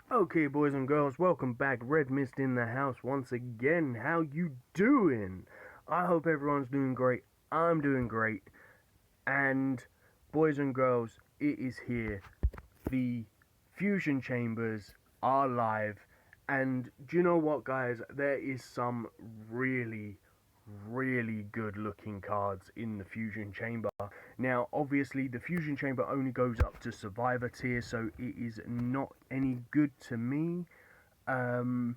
Okay, boys and girls, welcome back. Red Mist in the house once again. How you doing? I hope everyone's doing great. I'm doing great. And boys and girls, it is here. The fusion chambers are live. And do you know what, guys? There is some really good looking cards in the fusion chamber. Now obviously the fusion chamber only goes up to survivor tier, so it is not any good to me, um,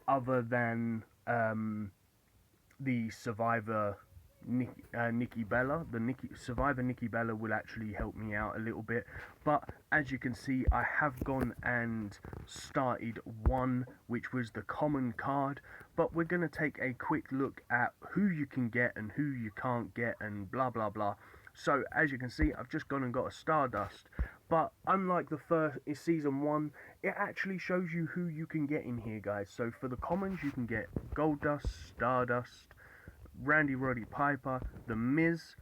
other than the survivor Nikki Bella. The Nikki survivor Nikki Bella will actually help me out a little bit, but as you can see, I have gone and started one, which was the common card. But we're going to take a quick look at who you can get and who you can't get and blah blah blah. So as you can see, I've just gone and got a Stardust, but unlike the first season 1, it actually shows you who you can get in here, guys. So for the commons, you can get Goldust, Stardust, Randy Roddy Piper, The Miz,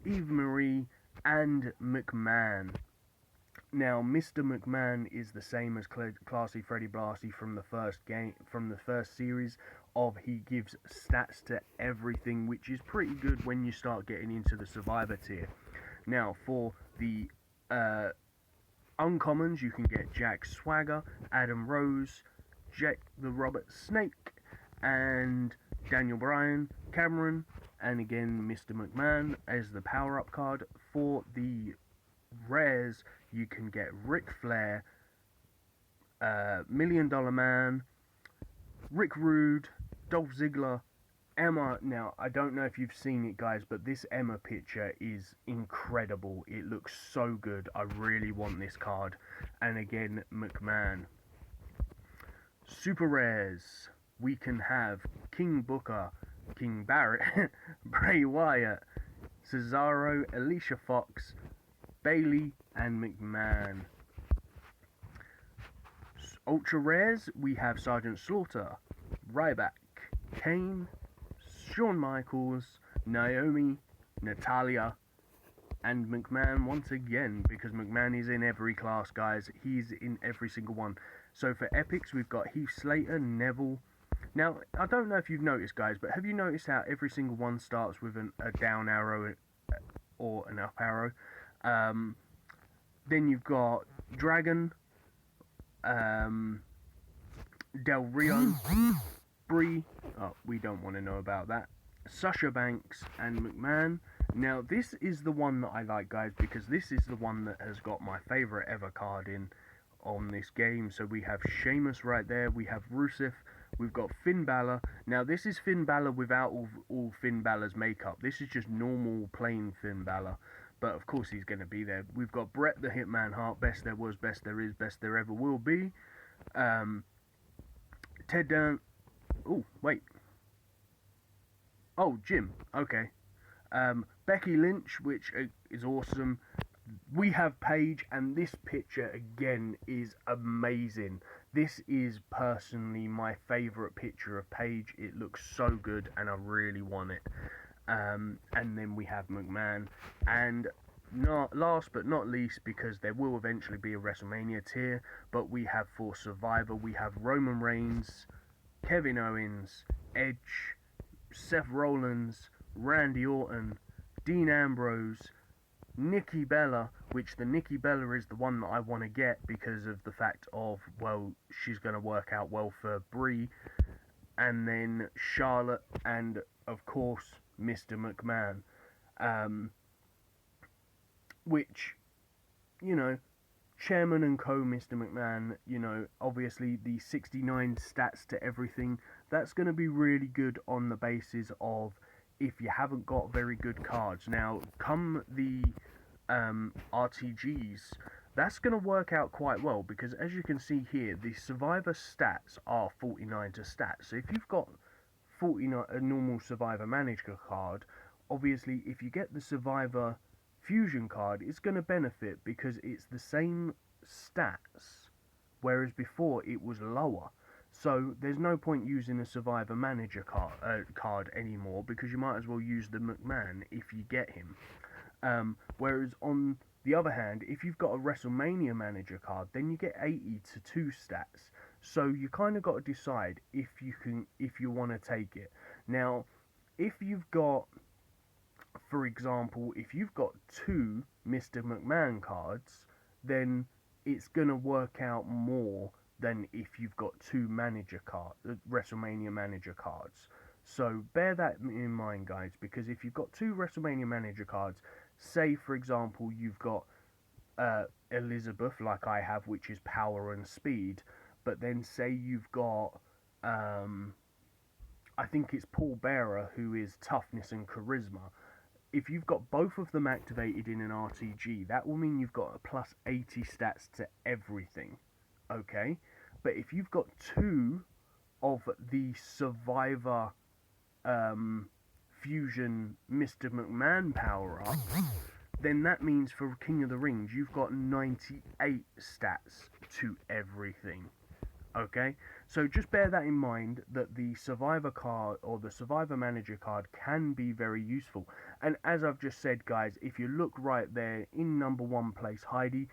Eve Marie, and McMahon. Now, Mr. McMahon is the same as Classy Freddy Blasty from the first game, from the first series. Of he gives stats to everything, which is pretty good when you start getting into the Survivor tier. Now, for the uncommons, you can get Jack Swagger, Adam Rose, Jack the Robert Snake, and Daniel Bryan, Cameron, and again Mr. McMahon as the power-up card. For the rares, you can get Ric Flair, Million Dollar Man, Rick Rude, Dolph Ziggler, Emma. Now, I don't know if you've seen it, guys, but this Emma picture is incredible. It looks so good. I really want this card. And again, McMahon. Super rares. We can have King Booker, King Barrett, Bray Wyatt, Cesaro, Alicia Fox, Bailey, and McMahon. Ultra rares, we have Sergeant Slaughter, Ryback, Kane, Shawn Michaels, Naomi, Natalia, and McMahon once again, because McMahon is in every class, guys. He's in every single one. So for epics, we've got Heath Slater, Neville. Now, I don't know if you've noticed, guys, but have you noticed how every single one starts with a down arrow or an up arrow? Then you've got Dragon, Del Rio, Bree. Oh, we don't want to know about that. Sasha Banks and McMahon. Now, this is the one that I like, guys, because this is the one that has got my favourite ever card in on this game. So we have Sheamus right there. We have Rusev. We've got Finn Balor. Now, this is Finn Balor without all Finn Balor's makeup. This is just normal, plain Finn Balor. But, of course, he's going to be there. We've got Bret the Hitman Hart. Best there was, best there is, best there ever will be. Ted Dunn. Oh, wait. Oh, Jim. Okay. Becky Lynch, which is awesome. We have Paige, and this picture again is amazing. This is personally my favourite picture of Paige. It looks so good, and I really want it. And then we have McMahon, and not last but not least, because there will eventually be a WrestleMania tier, but we have for Survivor, we have Roman Reigns, Kevin Owens, Edge, Seth Rollins, Randy Orton, Dean Ambrose, Nikki Bella, which the Nikki Bella is the one that I want to get because of the fact of, well, she's going to work out well for Brie, and then Charlotte, and of course Mr. McMahon, which, you know, Chairman and Co. Mr. McMahon, you know, obviously the 69 stats to everything, that's going to be really good on the basis of if you haven't got very good cards. Now, come the RTGs, that's going to work out quite well, because as you can see here, the Survivor stats are 49 to stats. So if you've got 49, a normal Survivor Manager card, obviously if you get the Survivor Fusion card, it's going to benefit because it's the same stats, whereas before it was lower. So there's no point using a Survivor Manager card anymore, because you might as well use the McMahon if you get him. Whereas on The other hand, if you've got a WrestleMania manager card, then you get 80 to 2 stats. So you kind of got to decide if you want to take it. Now, if you've got, for example, if you've got 2 Mr. McMahon cards, then it's gonna work out more than if you've got 2 WrestleMania manager cards. So bear that in mind, guys, because if you've got 2 WrestleMania manager cards, say for example you've got Elizabeth, like I have, which is power and speed, but then say you've got I think it's Paul Bearer, who is toughness and charisma. If you've got both of them activated in an RTG, that will mean you've got a plus 80 stats to everything, okay? But if you've got 2 of the Survivor Fusion Mr. McMahon power-up, then that means for King of the Rings, you've got 98 stats to everything, okay? So just bear that in mind, that the Survivor card or the Survivor Manager card can be very useful. And as I've just said, guys, if you look right there in number 1 place, Heidi,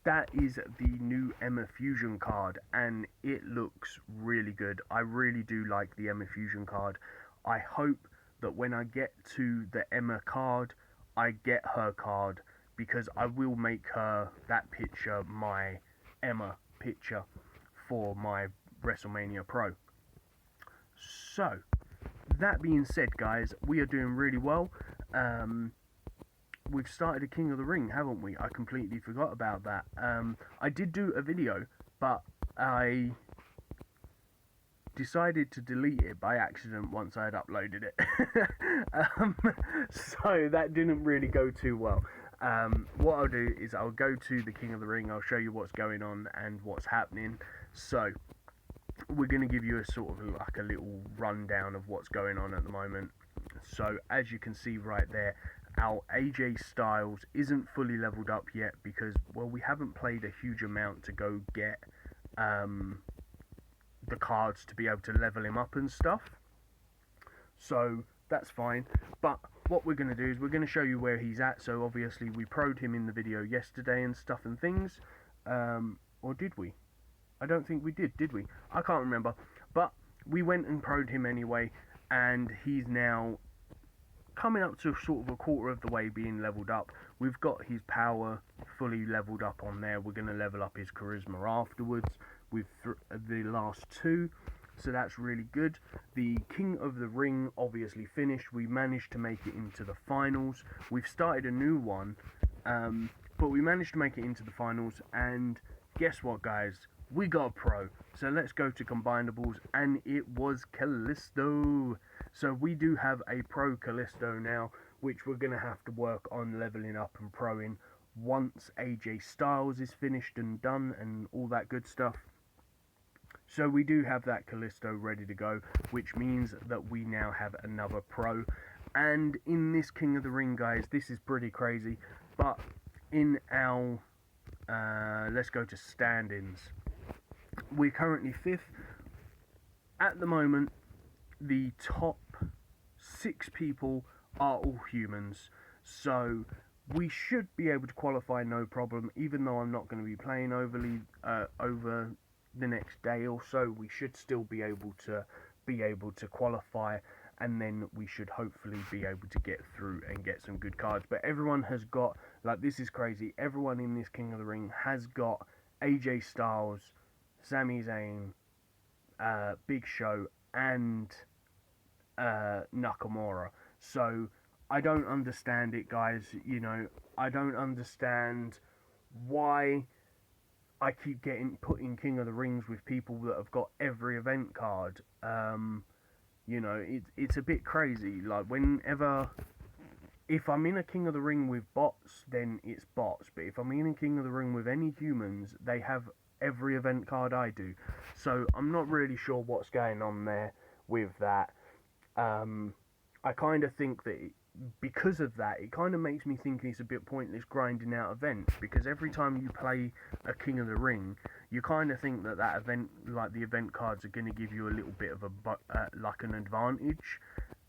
that is the new Emma Fusion card, and it looks really good. I really do like the Emma Fusion card. I hope that when I get to the Emma card, I get her card, because I will make her, that picture, my Emma picture for my WrestleMania Pro. So, that being said, guys, we are doing really well. We've started a King of the Ring, haven't we? I completely forgot about that. I did do a video, but I decided to delete it by accident once I had uploaded it. So that didn't really go too well. What I'll do is I'll go to the King of the Ring, I'll show you what's going on and what's happening. So, we're going to give you a sort of like a little rundown of what's going on at the moment. So, as you can see right there, our AJ Styles isn't fully leveled up yet because, well, we haven't played a huge amount to go get the cards to be able to level him up and stuff. So, that's fine. But what we're going to do is we're going to show you where he's at. So, obviously, we pro'd him in the video yesterday and stuff and things. Or did we? I don't think we did we? I can't remember. But we went and pro'd him anyway, and he's now coming up to sort of a quarter of the way being leveled up. We've got his power fully leveled up on there. We're going to level up his charisma afterwards with the last 2. So that's really good. The King of the Ring obviously finished. We managed to make it into the finals. We've started a new one, but we managed to make it into the finals. And guess what, guys? We got a pro. So let's go to combinables, and it was Callisto. So we do have a pro Callisto now, which we're going to have to work on leveling up and proing once AJ Styles is finished and done and all that good stuff. So we do have that Callisto ready to go, which means that we now have another pro. And in this King of the Ring, guys, this is pretty crazy, but in our let's go to standings. We're currently 5th. At the moment, the top 6 people are all humans, so we should be able to qualify no problem, even though I'm not going to be playing over the next day or so. We should still be able to qualify, and then we should hopefully be able to get through and get some good cards. But everyone has got, like, this is crazy, everyone in this King of the Ring has got AJ Styles, Sami Zayn, Big Show, and Nakamura. So I don't understand it, guys. You know, I don't understand why I keep getting put in King of the Rings with people that have got every event card. You know, it's a bit crazy. Like, if I'm in a King of the Ring with bots, then it's bots. But if I'm in a King of the Ring with any humans, they have every event card I do. So I'm not really sure what's going on there with that. I kind of think that because of that, it kind of makes me think it's a bit pointless grinding out events, because every time you play a King of the Ring, you kind of think that event, like the event cards, are going to give you a little bit of like an advantage,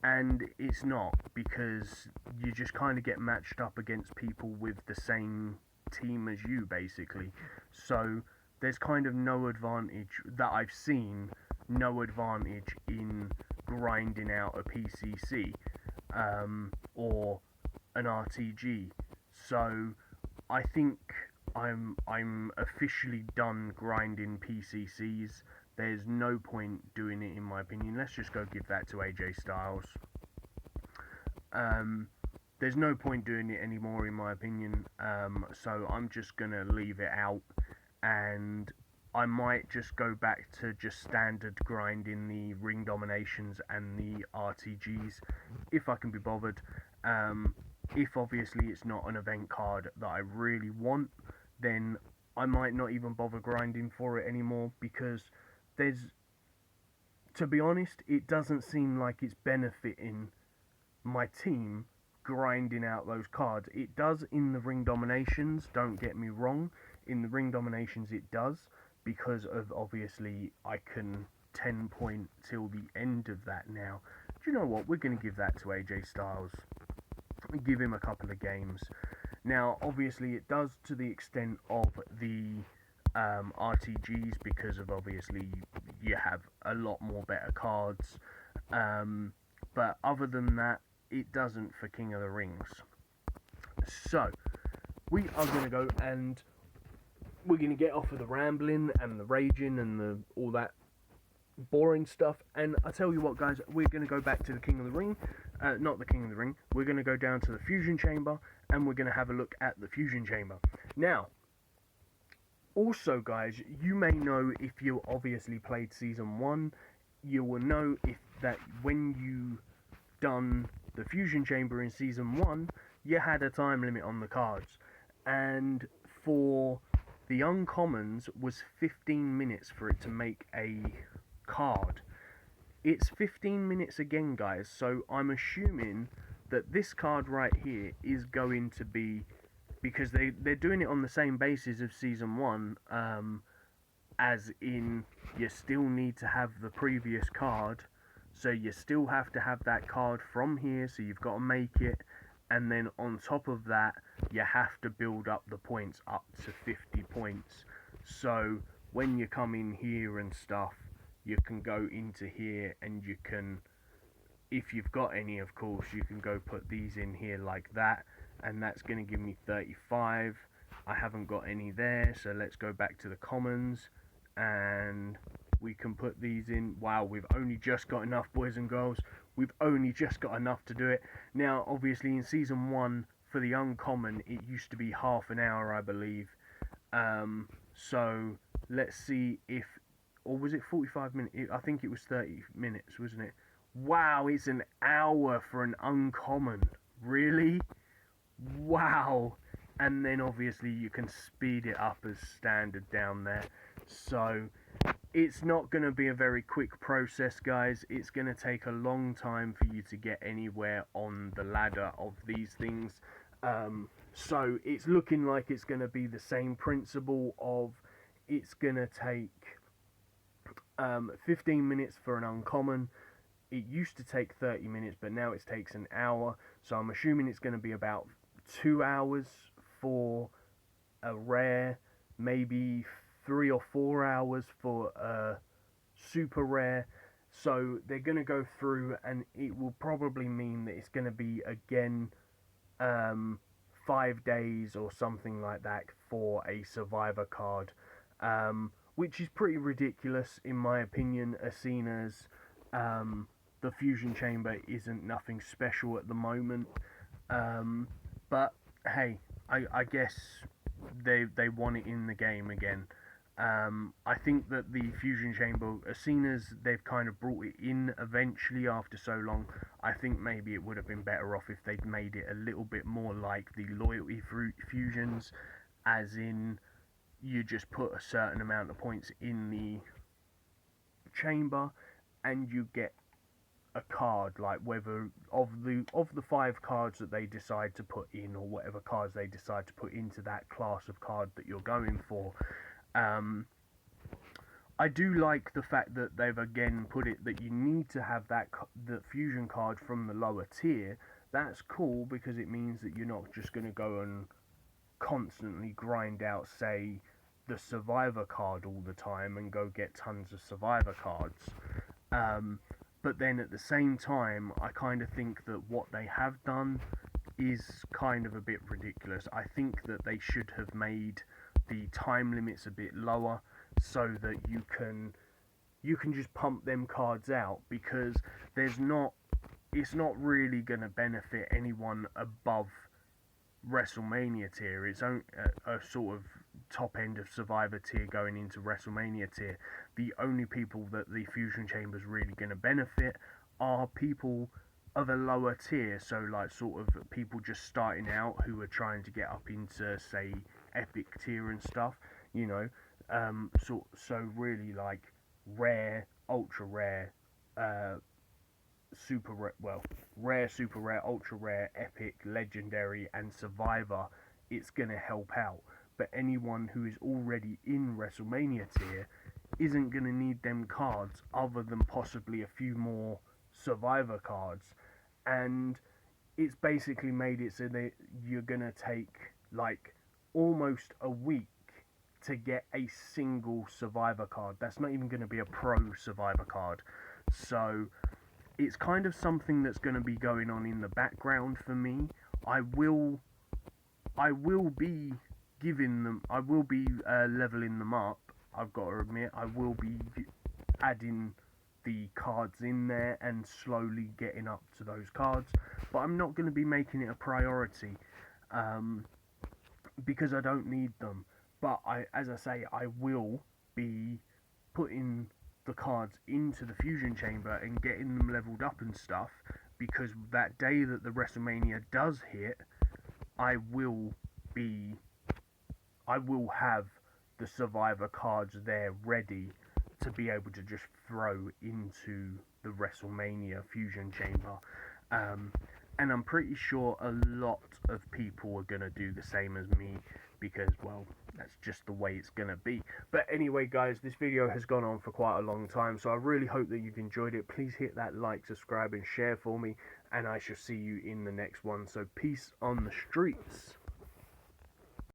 and it's not, because you just kind of get matched up against people with the same team as you, basically. So there's kind of no advantage that I've seen, no advantage in grinding out a PCC or an RTG. So I think I'm officially done grinding PCCs. There's no point doing it, in my opinion. Let's just go give that to AJ Styles. There's no point doing it anymore, in my opinion. So I'm just gonna leave it out, and I might just go back to just standard grinding the ring dominations and the RTGs if I can be bothered. If obviously it's not an event card that I really want, then I might not even bother grinding for it anymore, because to be honest, it doesn't seem like it's benefiting my team grinding out those cards. It does in the ring dominations, don't get me wrong. In the ring dominations it does, because of obviously I can 10 point till the end of that now. Do you know what? We're going to give that to AJ Styles. Give him a couple of games. Now, obviously, it does to the extent of the RTGs, because of obviously you have a lot more better cards. But other than that, it doesn't for King of the Rings. So, we are going to go and we're going to get off of the rambling and the raging and all that boring stuff, and I tell you what, guys, we're going to go back to the King of the Ring, not the King of the Ring. We're going to go down to the Fusion Chamber, and we're going to have a look at the Fusion Chamber. Now, also, guys, you may know, if you obviously played Season 1, you will know if that when you done the Fusion Chamber in Season 1, you had a time limit on the cards, and for the uncommons was 15 minutes for it to make a card. It's 15 minutes again, guys, so I'm assuming that this card right here is going to be, because they're doing it on the same basis of Season 1, as in you still need to have the previous card, so you still have to have that card from here, so you've got to make it, and then on top of that you have to build up the points up to 50 points. So when you come in here and stuff, you can go into here and you can, if you've got any, of course, you can go put these in here like that, and that's going to give me 35. I haven't got any there, so let's go back to the commons and we can put these in. Wow, we've only just got enough, boys and girls. We've only just got enough to do it. Now, obviously, in Season 1, for the uncommon, it used to be half an hour, I believe. So let's see if, or was it 45 minutes? I think it was 30 minutes, wasn't it? Wow, it's an hour for an uncommon. Really? Wow. And then obviously you can speed it up as standard down there. So it's not going to be a very quick process, guys. It's going to take a long time for you to get anywhere on the ladder of these things. So it's looking like it's going to be the same principle of, it's going to take 15 minutes for an uncommon. It used to take 30 minutes, but now it takes an hour. So I'm assuming it's going to be about 2 hours for a rare, maybe 3 or 4 hours for a super rare. So they're going to go through, and it will probably mean that it's going to be again 5 days or something like that for a survivor card, which is pretty ridiculous in my opinion, as seen as the Fusion Chamber isn't nothing special at the moment. But hey, I guess they want it in the game again. I think that the Fusion Chamber, as seen as they've kind of brought it in eventually after so long, I think maybe it would have been better off if they'd made it a little bit more like the loyalty fusions, as in you just put a certain amount of points in the chamber and you get a card, like whether of the 5 cards that they decide to put in, or whatever cards they decide to put into that class of card that you're going for. I do like the fact that they've again put it that you need to have the fusion card from the lower tier. That's cool, because it means that you're not just going to go and constantly grind out, say, the Survivor card all the time and go get tons of Survivor cards. Um, but then at the same time, I kind of think that what they have done is kind of a bit ridiculous. I think that they should have made the time limits a bit lower so that you can just pump them cards out, because there's not it's not really going to benefit anyone above WrestleMania tier. It's only a sort of top end of Survivor tier going into WrestleMania tier. The only people that the Fusion Chamber is really going to benefit are people of a lower tier, so like sort of people just starting out who are trying to get up into, say, epic tier and stuff, you know. So really like rare, ultra rare, uh, super rare, well, rare, super rare, ultra rare, epic, legendary, and survivor, it's gonna help out. But anyone who is already in WrestleMania tier isn't gonna need them cards, other than possibly a few more survivor cards. And it's basically made it so that you're gonna take like almost a week to get a single survivor card. That's not even going to be a pro survivor card. So it's kind of something that's going to be going on in the background for me. I will be I will be leveling them up. I've got to admit, I will be adding the cards in there and slowly getting up to those cards. But I'm not going to be making it a priority, um, because I don't need them. But as I say, I will be putting the cards into the fusion chamber and getting them leveled up and stuff, because that day that the WrestleMania does hit, I will be I will have the survivor cards there ready to be able to just throw into the WrestleMania fusion chamber. Um, and I'm pretty sure a lot of people are going to do the same as me, because, well, that's just the way it's going to be. But anyway, guys, this video has gone on for quite a long time, so I really hope that you've enjoyed it. Please hit that like, subscribe, and share for me, and I shall see you in the next one. So peace on the streets.